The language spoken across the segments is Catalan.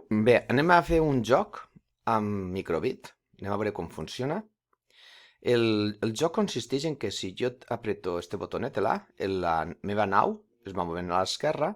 Bé, anem a fer un joc amb microbit. Anem a veure com funciona. El joc consisteix en que si jo apreto este botonet, la meva nau es va movent a l'esquerra.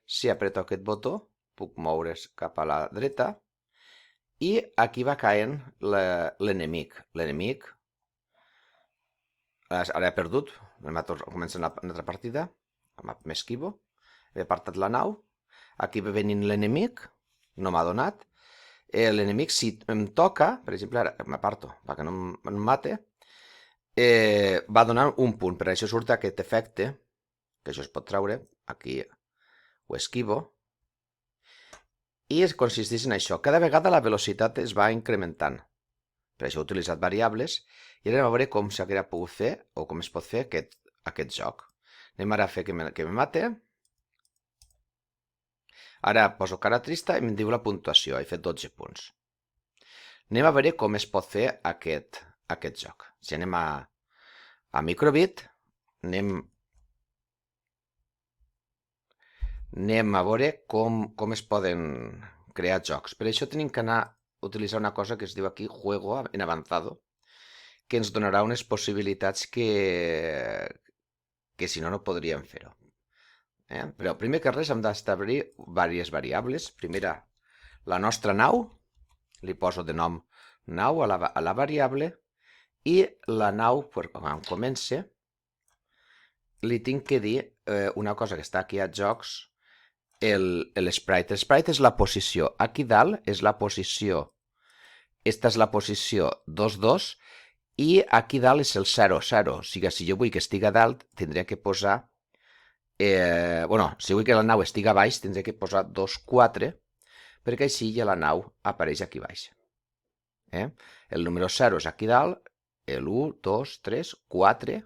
Si apreto aquest botó, puc moure's cap a la dreta. I aquí va caient l'enemic. L'enemic, ara he perdut, comença una altra partida, m'esquivo, he apartat la nau, aquí va venint l'enemic, no m'ha donat. L'enemic, si em toca, per exemple, ara m'aparto perquè no em mate, va donar un punt. Per això surt aquest efecte, que això es pot treure, aquí ho esquivo, i es consisteix en això. Cada vegada la velocitat es va incrementant. Per això he utilitzat variables, i ara anem a veure com s'hauria pogut fer, o com es pot fer aquest joc. Anem ara a fer que me mate. Ara poso cara trista i em diu la puntuació, he fet 12 punts. Anem a veure com es pot fer aquest joc. Si anem a microbit, anem a veure com es poden crear jocs. Per això tenim que anar a utilitzar una cosa que es diu aquí Juego en Avanzado, que ens donarà unes possibilitats que si no, no podríem fer-ho. Però primer que res hem d'establir diverses variables. Primera, la nostra nau, li poso de nom nau a la variable, i la nau, quan comença, li tinc que dir una cosa que està aquí a jocs, l'sprite. L'sprite és la posició. Aquí dalt és la posició. Esta és la posició 2,2 i aquí dalt és el 0,0. O sigui, si jo vull que estigui a dalt, tindria que posar... si vull que la nau estigui a baix, tindria que posar 2,4 perquè així ja la nau apareix aquí baix. El número 0 és aquí dalt, l'1, 2, 3, 4,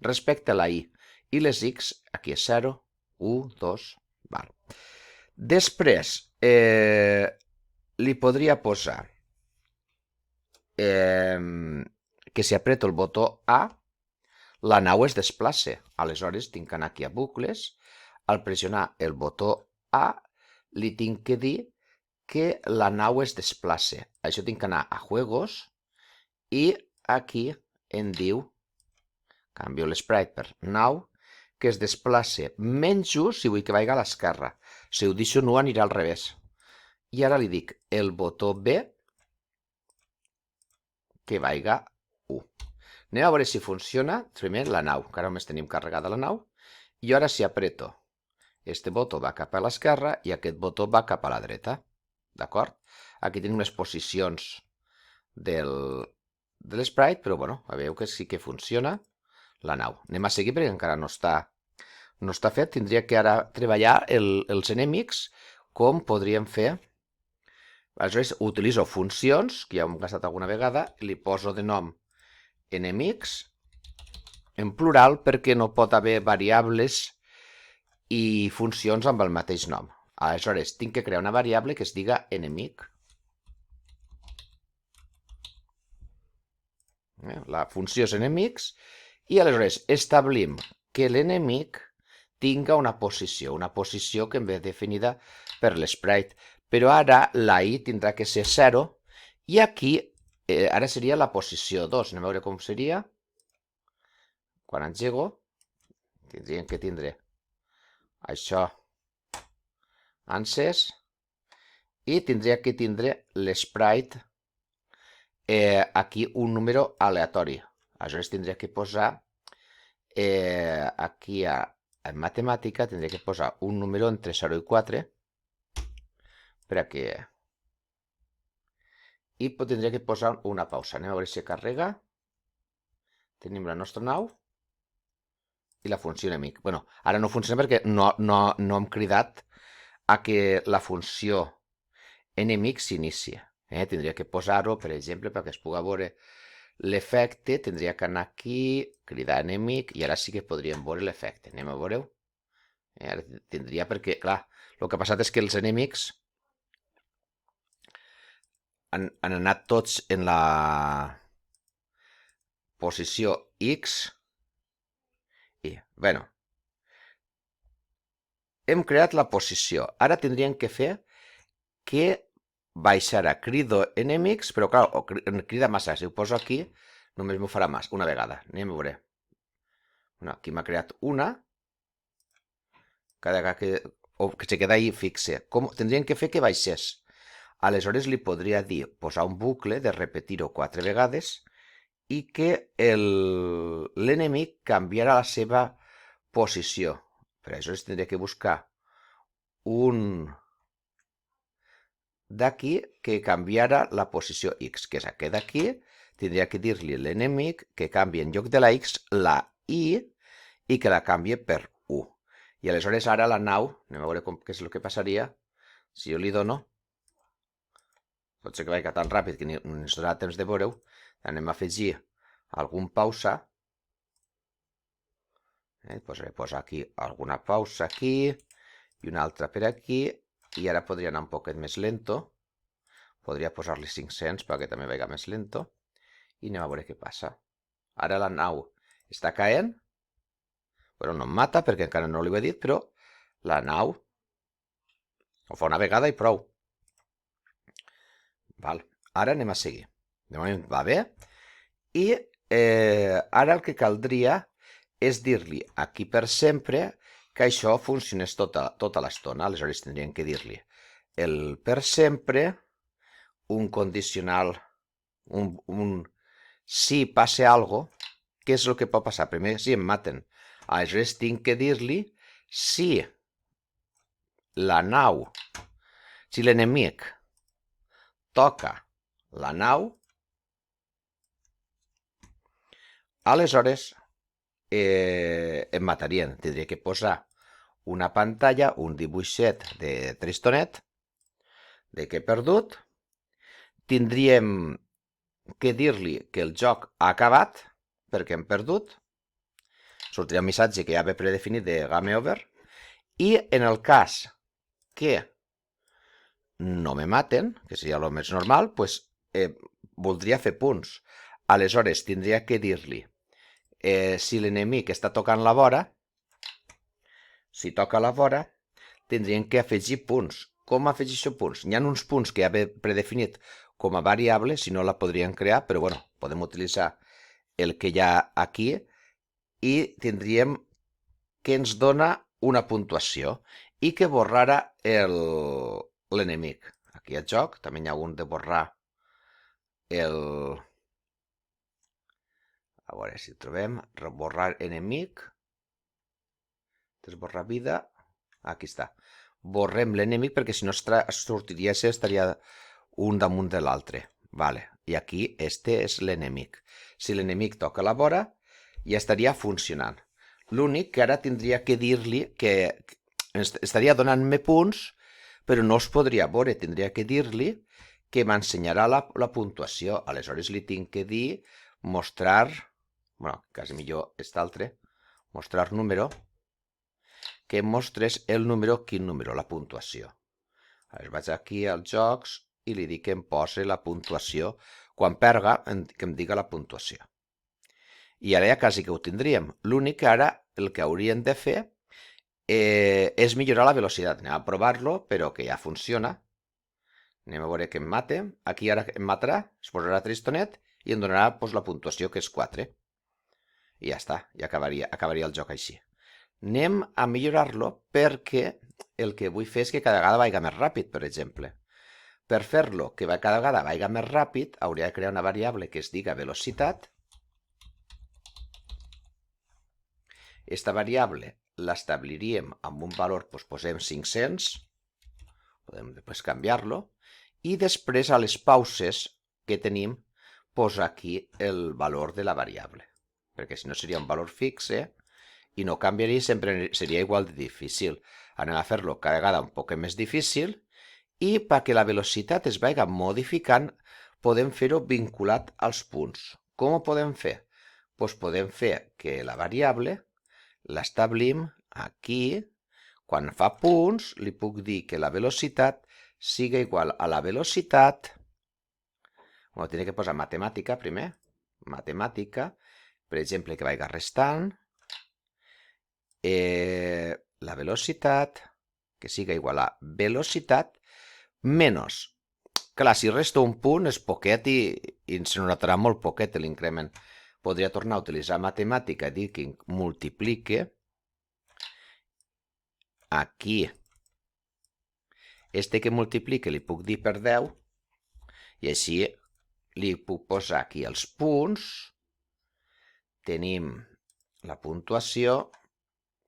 respecte a la i. I les x, aquí és 0, 1, 2, val. Després, li podria posar que si apreto el botó A, la nau es desplaça. Aleshores, tinc que anar aquí a bucles. Al pressionar el botó A, li tinc que dir que la nau es desplaça. Això tinc que anar a Juegos i aquí em diu, canvio l'sprite per nau, que es desplaça menys 1 si vull que vagi a l'esquerra. Si ho deixo nu anirà al revés. I ara li dic el botó B que vagi 1. Anem a veure si funciona. Primer la nau, que ara només tenim carregada la nau. I ara si apreto, este botó va cap a l'esquerra i aquest botó va cap a la dreta. D'acord? Aquí tenim les posicions de l'sprite, però bueno, veieu que sí que funciona la nau. Anem a seguir perquè encara no està fet. Tindria que ara treballar els enemics, com podríem fer. Aleshores, utilitzo funcions, que ja hem gastat alguna vegada, i li poso de nom enemics, en plural, perquè no pot haver variables i funcions amb el mateix nom. Aleshores, tinc que crear una variable que es diga enemic. La funció és enemics, i aleshores establim que l'enemic tinga una posició que em ve definida per l'sprite. Però ara la i tindrà que ser 0, i aquí ara seria la posició 2. Anem a veure com seria. Quan engego, tindríem que tindre això encès, i tindria que tindre l'sprite aquí un número aleatori. Aleshores tindria que posar aquí en matemàtica tindria que posar un número entre 0 i 4 per aquí. I tindria que posar una pausa. Anem a veure si carrega. Tenim la nostra nau i la funció enemic. Bueno, ara no funciona perquè no hem cridat a que la funció enemic s'inicia. Tindria que posar-ho, per exemple, perquè es pugui veure l'efecte. Tindria que anar aquí, cridar enemic, i ara sí que podríem veure l'efecte. Anem a veure-ho. Ara tindria perquè, clar, el que ha passat és que els enemics han anat tots en la posició X. I, bueno, hem creat la posició. Ara tindríem que fer que baixarà crido enemics, però clar, crida massa. Si ho poso aquí, només m'ho farà una vegada. Anem a veure. Bueno, aquí m'ha creat una. Cada vegada que se queda ahí fixe. Tindrien que fer que baixés. Aleshores li podria dir, posar un bucle de repetir-ho 4 vegades i que l'enemic canviarà la seva posició. Per això tindria que buscar un d'aquí que canviara la posició X, que és aquest d'aquí. Tindria que dir-li a l'enemic que canvi en lloc de la X la Y i que la canvi per 1. I aleshores ara la nau, anem a veure què és el que passaria si jo li dono. Pot ser que vagi tan ràpid que ni ens donarà temps de veure-ho. Anem a afegir algun pausa. Posaré aquí alguna pausa aquí i una altra per aquí. I ara podria anar un poquet més lento. Podria posar-li 500 perquè també vagi més lento. I anem a veure què passa. Ara la nau està caent. Bueno, no em mata perquè encara no li ho he dit, però la nau ho fa una vegada i prou. Val. Ara anem a seguir. De moment va bé. I ara el que caldria és dir-li aquí per sempre que això funcionés tota l'estona. Aleshores tindríem que dir-li el per sempre, un condicional, si passa algo, què és el que pot passar? Primer, si em maten. Aleshores tinc que dir-li si la nau, si l'enemic toca la nau, aleshores em matarien. Tindria que posar una pantalla, un dibuixet de tristonet, de que he perdut. Tindríem que dir-li que el joc ha acabat, perquè hem perdut. Sortirà un missatge que ja ve predefinit de game over. I en el cas que no me maten, que seria el més normal, doncs voldria fer punts. Aleshores tindria que dir-li si l'enemic està tocant la vora, si toca la vora, tindrien que afegir punts. Com afegir punts? Hi ha uns punts que ja ve predefinit com a variable, si no la podrien crear, però bueno, podem utilitzar el que hi ha aquí i tindríem que ens dona una puntuació i que borrara l'enemic. Aquí al joc també hi ha un de borrar a veure si trobem, borrar enemic, desborrar vida, aquí està. Borrem l'enemic perquè si no sortiria, estaria un damunt de l'altre. Vale. I aquí este és l'enemic. Si l'enemic toca la vora, ja estaria funcionant. L'únic que ara tindria que dir-li que estaria donant-me punts, però no els podria veure. Tindria que dir-li que m'ensenyarà la puntuació. Aleshores li tinc que dir mostrar, bueno, quasi millor aquest altre, mostrar número, que em mostres el número, quin número, la puntuació. Llavors vaig aquí als jocs i li dic que em posi la puntuació. Quan perga, que em diga la puntuació. I ara ja quasi que ho tindríem. L'únic que ara el que hauríem de fer és millorar la velocitat. Anem a provar-lo, però que ja funciona. Anem a veure que em mate. Aquí ara em matarà, es posarà tristonet i em donarà la puntuació, que és 4. I ja està, ja acabaria el joc així. Anem a millorar-lo perquè el que vull fer és que cada vegada vagi més ràpid, per exemple. Per fer-lo que cada vegada vagi més ràpid, hauria de crear una variable que es diga velocitat. Esta variable l'establiríem amb un valor, doncs posem 500, podem després canviar-lo, i després a les pauses que tenim, posar aquí el valor de la variable, perquè si no seria un valor fixe i no canviaria, sempre seria igual de difícil. Anem a fer-lo cada vegada un poc més difícil i perquè la velocitat es vagi modificant podem fer-ho vinculat als punts. Com ho podem fer? Doncs podem fer que la variable l'establim aquí. Quan fa punts li puc dir que la velocitat siga igual a la velocitat. Bueno, tiene que posar matemàtica primer. Matemàtica, per exemple, que vagi restant. La velocitat, que siga igual a velocitat, menys. Clar, si resto un punt és poquet i se notarà molt poquet l'increment. Podria tornar a utilitzar matemàtica i dir que multiplique aquí. Este que multiplique li puc dir per 10 i així li puc posar aquí els punts. Tenim la puntuació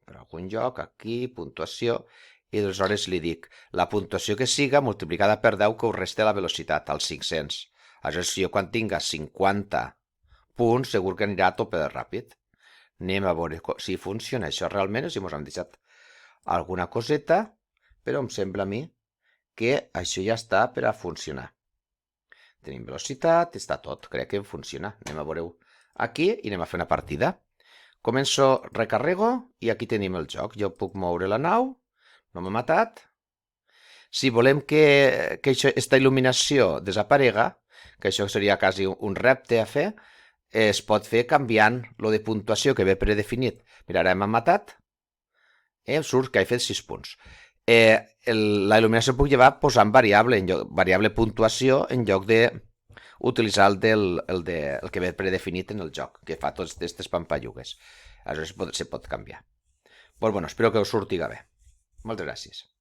per algun lloc, aquí, puntuació, i aleshores li dic la puntuació que siga multiplicada per 10 que ho resta la velocitat, als 500. Aleshores, jo quan tinga 50 punts, segur que anirà a tope de ràpid. Anem a veure si funciona això realment, o si ens hem deixat alguna coseta, però em sembla a mi que això ja està per a funcionar. Tenim velocitat, està tot, crec que funciona. Anem a veure-ho aquí i anem a fer una partida. Començo, recarrego i aquí tenim el joc. Jo puc moure la nau, no m'ha matat. Si volem que aquesta il·luminació desaparega, que això seria quasi un repte a fer, es pot fer canviant lo de puntuació que ve predefinit. Mira, ara m'ha matat, surt que he fet 6 punts. La il·luminació puc llevar posant variable puntuació en lloc de utilitzar el que ve predefinit en el joc, que fa tots aquestes pampallugues. Aleshores se pot canviar. Pues bueno, espero que us surti bé. Moltes gràcies.